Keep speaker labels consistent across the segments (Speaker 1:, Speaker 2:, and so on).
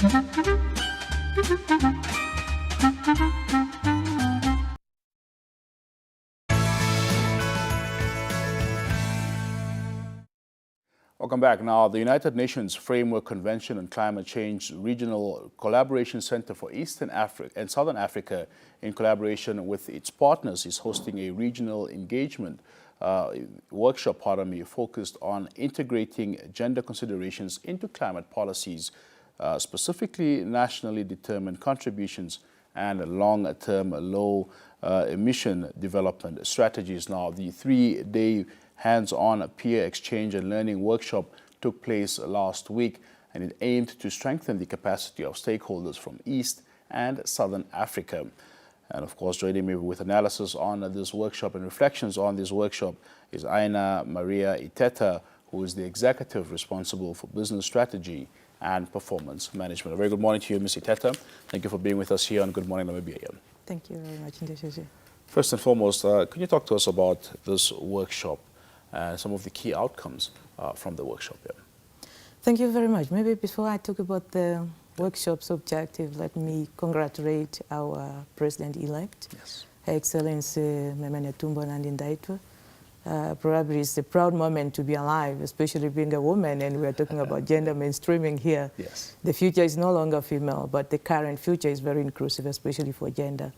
Speaker 1: Welcome back. Now, the United Nations Framework Convention on Climate Change Regional Collaboration Center for Eastern Africa and Southern Africa, in collaboration with its partners, is hosting a regional engagement workshop, focused on integrating gender considerations into climate policies, specifically nationally determined contributions and long-term low-emission development strategies. Now, the three-day hands-on peer exchange and learning workshop took place last week, and it aimed to strengthen the capacity of stakeholders from East and Southern Africa. And of course, joining me with analysis on this workshop and reflections on this workshop is Aina Maria Iteta, who is the executive responsible for business strategy and performance management. A very good morning to you, Ms. Iteta. Thank you for being with us here on Good Morning Namibia.
Speaker 2: Thank you very much, NDCs.
Speaker 1: First and foremost, can you talk to us about this workshop, some of the key outcomes from the workshop?
Speaker 2: Thank you very much. Maybe before I talk about the workshop's objective, let me congratulate our President-elect,
Speaker 1: Yes.
Speaker 2: Her Excellency Memene Tumbo Nandi-Ndaitwah. Probably it's a proud moment to be alive, especially being a woman, and we're talking about gender mainstreaming here.
Speaker 1: Yes.
Speaker 2: The future is no longer female, but the current future is very inclusive, especially for gender,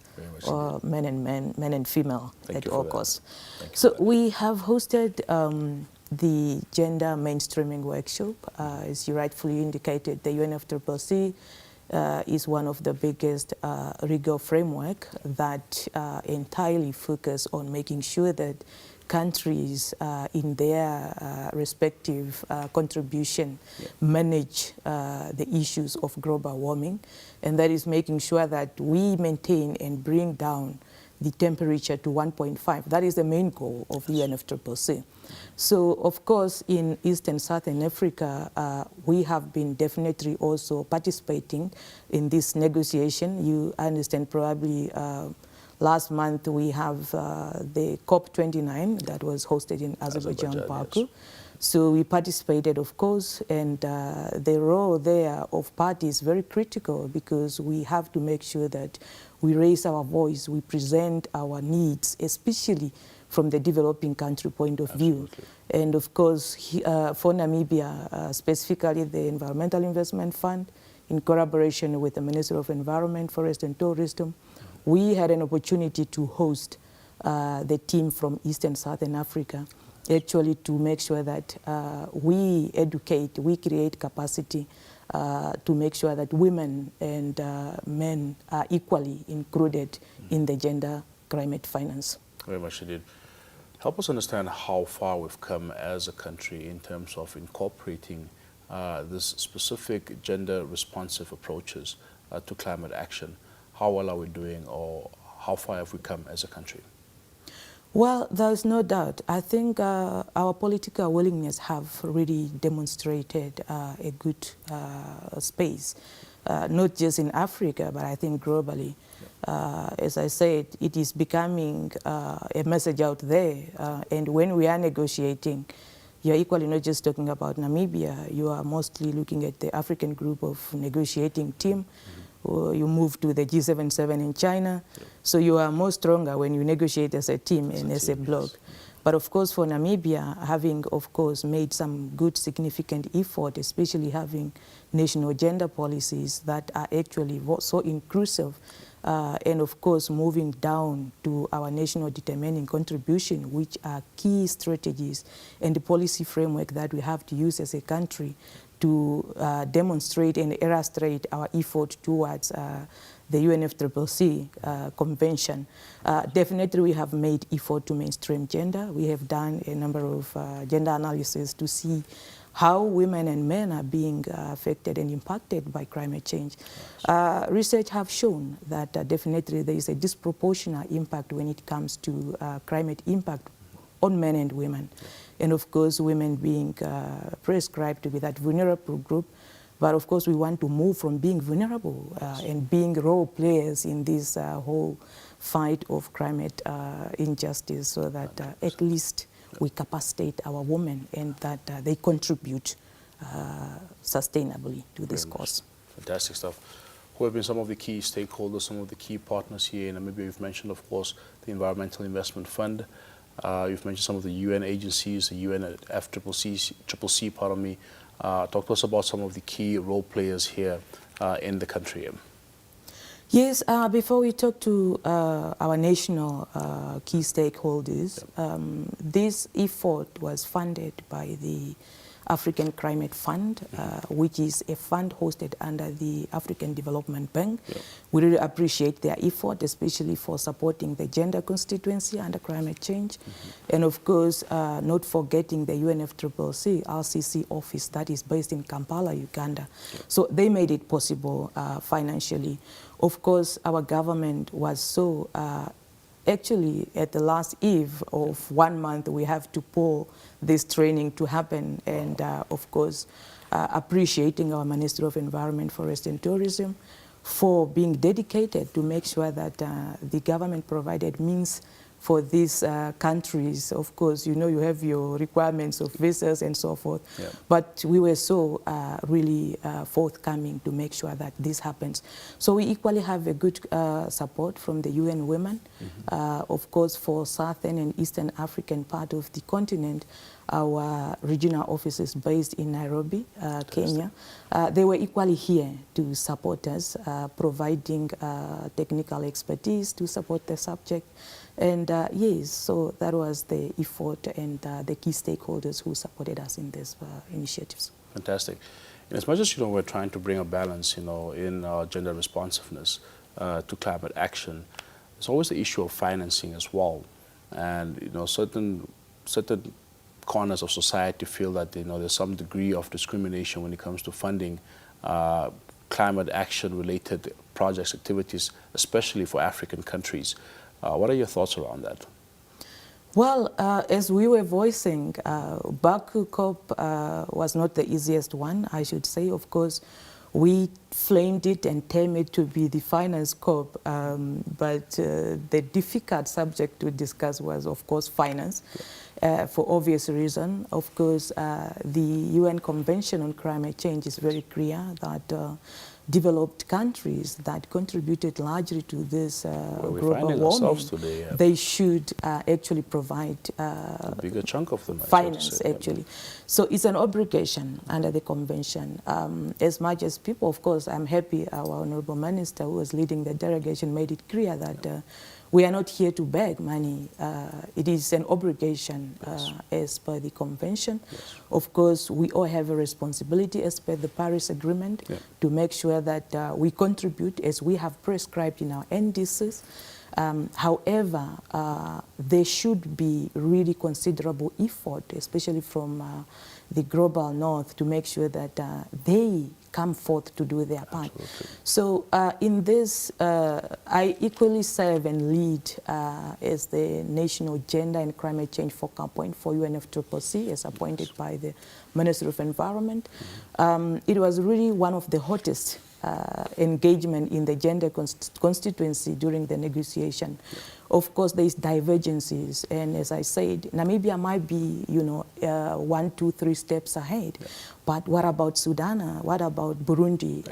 Speaker 2: or men and female at all costs. So we have hosted the gender mainstreaming workshop. As you rightfully indicated, the UNFCCC is one of the biggest legal framework that entirely focus on making sure that countries in their respective contribution manage the issues of global warming, and that is making sure that we maintain and bring down the temperature to 1.5. That is the main goal of the UNFCCC. So, of course, in East and Southern Africa, we have been definitely also participating in this negotiation. You understand probably last month we have the COP29 that was hosted in Azerbaijan, Baku. Yes. So we participated, of course, and the role there of parties is very critical, because we have to make sure that we raise our voice, we present our needs, especially from the developing country point of view. And of course, for Namibia, specifically the Environmental Investment Fund, in collaboration with the Ministry of Environment, Forest and Tourism, we had an opportunity to host the team from East and Southern Africa, actually to make sure that we educate, we create capacity to make sure that women and men are equally included in the gender climate finance.
Speaker 1: Very much indeed. Help us understand how far we've come as a country in terms of incorporating this specific gender responsive approaches to climate action. How well are we doing, or how far have we come as a country?
Speaker 2: Well, there's no doubt. I think our political willingness have really demonstrated a good space, not just in Africa, but I think globally. As I said, it is becoming a message out there, and when we are negotiating, you're equally not just talking about Namibia, you are mostly looking at the African group of negotiating team. You move to the G77 in China, so you are more stronger when you negotiate as a team and as a bloc. But of course, for Namibia, having of course made some good significant effort, especially having national gender policies that are actually so inclusive, and of course moving down to our national determining contribution, which are key strategies and the policy framework that we have to use as a country to demonstrate and illustrate our effort towards the UNFCCC convention. Definitely we have made effort to mainstream gender. We have done a number of gender analysis to see how women and men are being affected and impacted by climate change. Research have shown that definitely there is a disproportionate impact when it comes to climate impact on men and women. And of course, women being prescribed to be that vulnerable group. But of course, we want to move from being vulnerable and being role players in this whole fight of climate injustice, so that at least we capacitate our women and that they contribute sustainably to this cause.
Speaker 1: Fantastic stuff. Who have been some of the key stakeholders, some of the key partners here? And maybe you've mentioned, of course, the Environmental Investment Fund. You've mentioned some of the UN agencies, the UNFCCC, pardon me. Talk to us about some of the key role players here in the country.
Speaker 2: Yes, before we talk to our national key stakeholders, this effort was funded by the African Climate Fund, which is a fund hosted under the African Development Bank. We really appreciate their effort, especially for supporting the gender constituency under climate change. And of course, not forgetting the UNFCCC RCC office that is based in Kampala, Uganda. So they made it possible financially. Of course, our government was so actually, at the last eve of 1 month, we have to pull this training to happen. And of course, appreciating our Ministry of Environment, Forest and Tourism for being dedicated to make sure that the government provided means for these countries. Of course, you know, you have your requirements of visas and so forth. But we were so really forthcoming to make sure that this happens. So we equally have a good support from the UN Women. Of course, for Southern and Eastern African part of the continent, our regional offices based in Nairobi, Kenya, they were equally here to support us, providing technical expertise to support the subject. And yes, so that was the effort and the key stakeholders who supported us in these initiatives.
Speaker 1: Fantastic. And as much as, you know, we're trying to bring a balance, you know, in gender responsiveness to climate action, there's always the issue of financing as well. And, you know, certain corners of society feel that, you know, there's some degree of discrimination when it comes to funding climate action related projects, activities, especially for African countries. What are your thoughts around that?
Speaker 2: Well, as we were voicing, Baku COP was not the easiest one, I should say. Of course, we framed it and termed it to be the finance COP, but the difficult subject to discuss was, of course, finance. For obvious reason. Of course, the UN Convention on Climate Change is very clear that developed countries that contributed largely to this global warming, today, they should actually provide a
Speaker 1: bigger chunk of the money,
Speaker 2: finance, actually. So it's an obligation under the convention. As much as people, of course, I'm happy our Honorable Minister who was leading the delegation made it clear that we are not here to beg money. It is an obligation as per the convention. Of course, we all have a responsibility as per the Paris Agreement to make sure that we contribute as we have prescribed in our NDCs. However, there should be really considerable effort, especially from the global north, to make sure that they come forth to do their part. So in this, I equally serve and lead as the National Gender and Climate Change Focal Point for UNFCCC, as appointed by the Ministry of Environment. It was really one of the hottest engagement in the gender constituency during the negotiation. Of course, there is divergences, and as I said, Namibia might be, you know, 1, 2, 3 steps ahead. But what about Sudan? What about Burundi?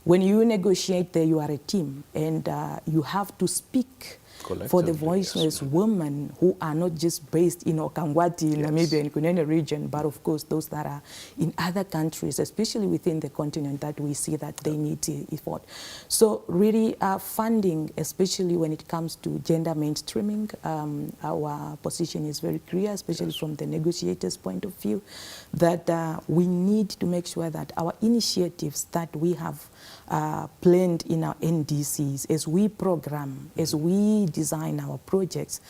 Speaker 2: When you negotiate there, you are a team, and you have to speak for the voiceless women who are not just based in Okangwati, Namibia, and Kunene region, but of course those that are in other countries, especially within the continent, that we see that they need effort. So really funding, especially when it comes to gender mainstreaming, our position is very clear, especially from the negotiators' point of view, that we need to make sure that our initiatives that we have planned in our NDCs, as we program, as we design our projects,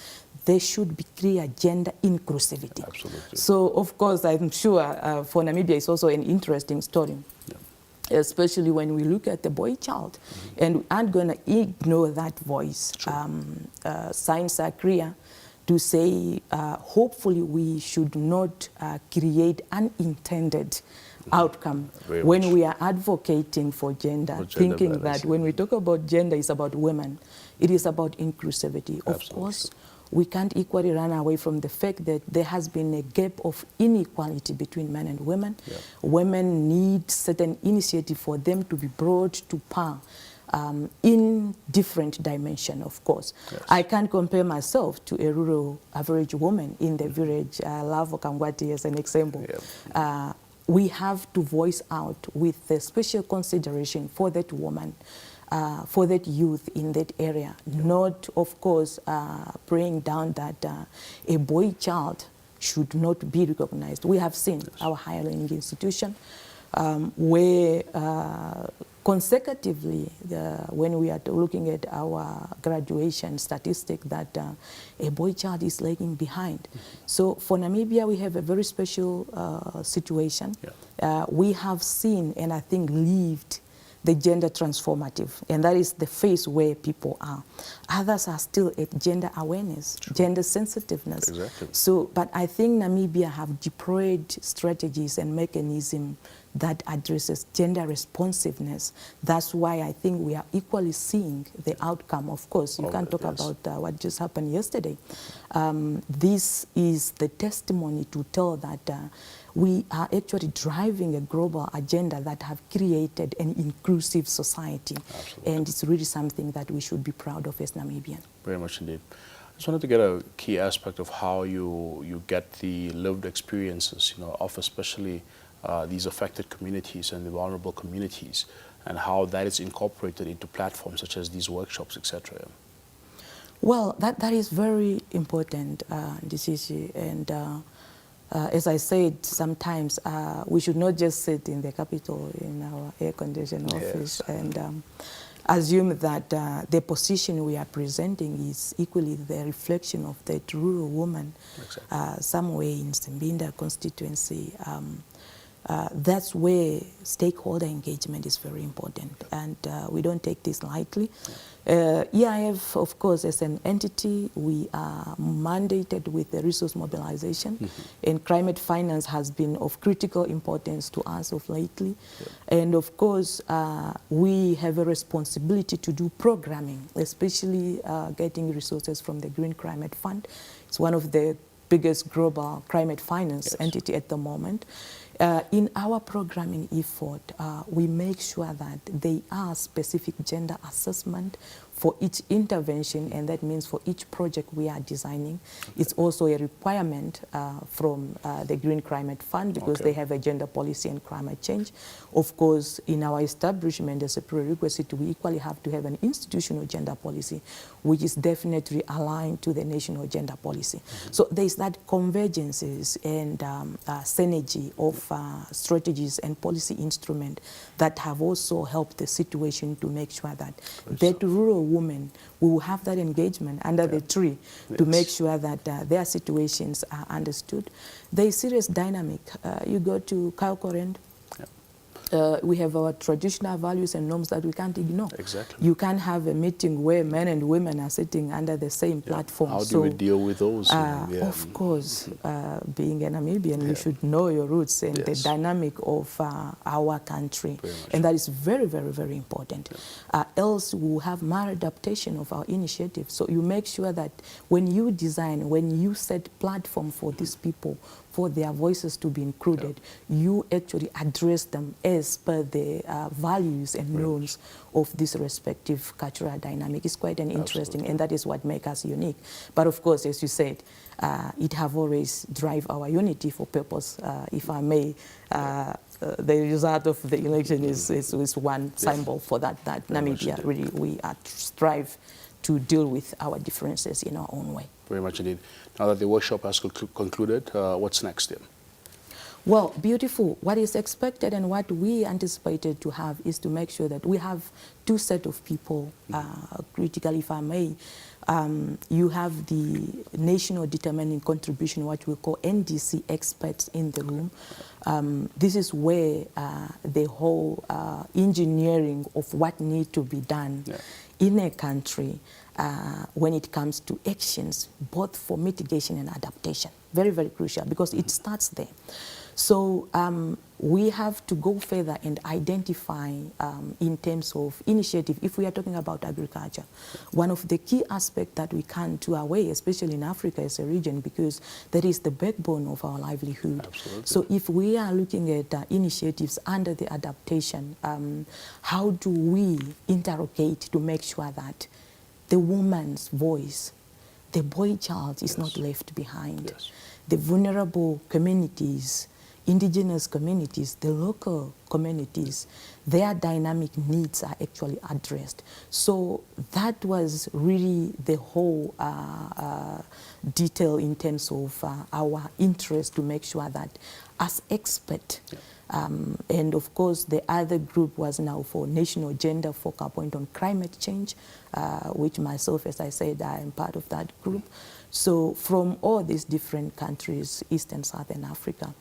Speaker 2: there should be clear gender inclusivity.
Speaker 1: Absolutely.
Speaker 2: So, of course, I'm sure for Namibia it's also an interesting story, especially when we look at the boy child. And we aren't going to ignore that voice. Signs are clear to say, hopefully we should not create unintended outcome when we are advocating for gender, thinking that when we talk about gender, it's about women. It is about inclusivity. Of course, we can't equally run away from the fact that there has been a gap of inequality between men and women. Yeah. Women need certain initiative for them to be brought to par in different dimension, of course. Yes. I can't compare myself to a rural average woman in the village, Lavo Kangwati as an example. Yeah. We have to voice out with the special consideration for that woman, for that youth in that area, not, of course, praying down that a boy child should not be recognized. We have seen our higher learning institution where consecutively, when we are looking at our graduation statistic, that a boy child is lagging behind. So for Namibia, we have a very special situation. Yeah. We have seen, and I think lived, the gender transformative, and that is the phase where people are. Others are still at gender awareness, gender sensitiveness. Exactly. So, but I think Namibia have deployed strategies and mechanisms that addresses gender responsiveness. That's why I think we are equally seeing the outcome. Of course, you can't talk about what just happened yesterday. This is the testimony to tell that we are actually driving a global agenda that have created an inclusive society. Absolutely. And it's really something that we should be proud of as Namibian. Very much indeed. I just wanted to get a key aspect of how you get the lived experiences, of especially these affected communities and the vulnerable communities, and how that is incorporated into platforms such as these workshops, etc. Well, that is very important, Disisi, and as I said, sometimes we should not just sit in the capital in our air-conditioned office and assume that the position we are presenting is equally the reflection of that rural woman. Exactly. Somewhere in Simbinda constituency. That's where stakeholder engagement is very important, and we don't take this lightly. EIF, of course, as an entity, we are mandated with the resource mobilization, and climate finance has been of critical importance to us of lately. And of course, we have a responsibility to do programming, especially getting resources from the Green Climate Fund. It's one of the biggest global climate finance entity at the moment. In our programming effort, we make sure that there are specific gender assessment for each intervention, and that means for each project we are designing. It's also a requirement from the Green Climate Fund, because they have a gender policy and climate change. Of course, in our establishment as a prerequisite, we equally have to have an institutional gender policy, which is definitely aligned to the national gender policy. So there's that convergences and synergy of strategies and policy instruments that have also helped the situation to make sure that that rural women will have that engagement under the tree to make sure that their situations are understood. There is serious dynamic. You go to Kaukorend, we have our traditional values and norms that we can't ignore. Exactly. You can't have a meeting where men and women are sitting under the same platform. How do we deal with those? Of course, being a Namibian, you should know your roots and the dynamic of our country. And that is very, very, very important. Else we will have maladaptation of our initiative. So you make sure that when you design, when you set platform for these people, for their voices to be included, you actually address them as per the values and norms of this respective cultural dynamic. It's quite an interesting, and that is what makes us unique. But of course, as you said, it have always drive our unity for purpose, if I may. The result of the election is one symbol for that Namibia really we strive to deal with our differences in our own way. Very much indeed. Now that the workshop has concluded, what's next then? Well, beautiful. What is expected and what we anticipated to have is to make sure that we have two sets of people, critically, if I may. You have the national determining contribution, what we call NDC experts in the room. This is where the whole engineering of what needs to be done in a country when it comes to actions, both for mitigation and adaptation. Very, very crucial, because it starts there. So we have to go further and identify in terms of initiative, if we are talking about agriculture. One of the key aspects that we can't do away, especially in Africa as a region, because that is the backbone of our livelihood.
Speaker 1: Absolutely.
Speaker 2: So if we are looking at initiatives under the adaptation, how do we interrogate to make sure that the woman's voice, the boy child is not left behind? The vulnerable communities, indigenous communities, the local communities, their dynamic needs are actually addressed. So that was really the whole detail in terms of our interest to make sure that as experts, and of course the other group was now for National Gender Focal Point on Climate Change, which myself, as I said, I am part of that group. So from all these different countries, East and Southern Africa,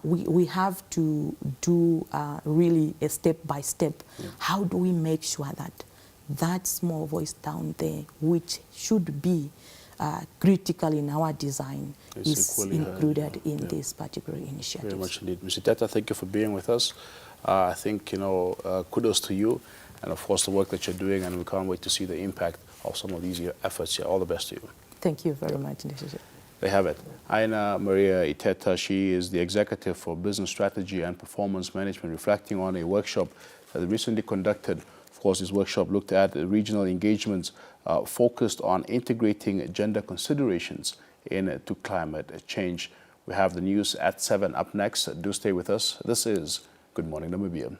Speaker 2: we have to do really a step-by-step. How do we make sure that that small voice down there, which should be critical in our design, is included in this particular initiative?
Speaker 1: Very much indeed. Ms. Iteta, thank you for being with us. I think, kudos to you and, of course, the work that you're doing, and we can't wait to see the impact of some of these efforts here. All the best to you.
Speaker 2: Thank you very much.
Speaker 1: They have it. Aina Maria Iteta, she is the Executive for Business Strategy and Performance Management, reflecting on a workshop that they recently conducted. Of course, this workshop looked at regional engagements focused on integrating gender considerations into climate change. We have the news at 7 up next. Do stay with us. This is Good Morning Namibia.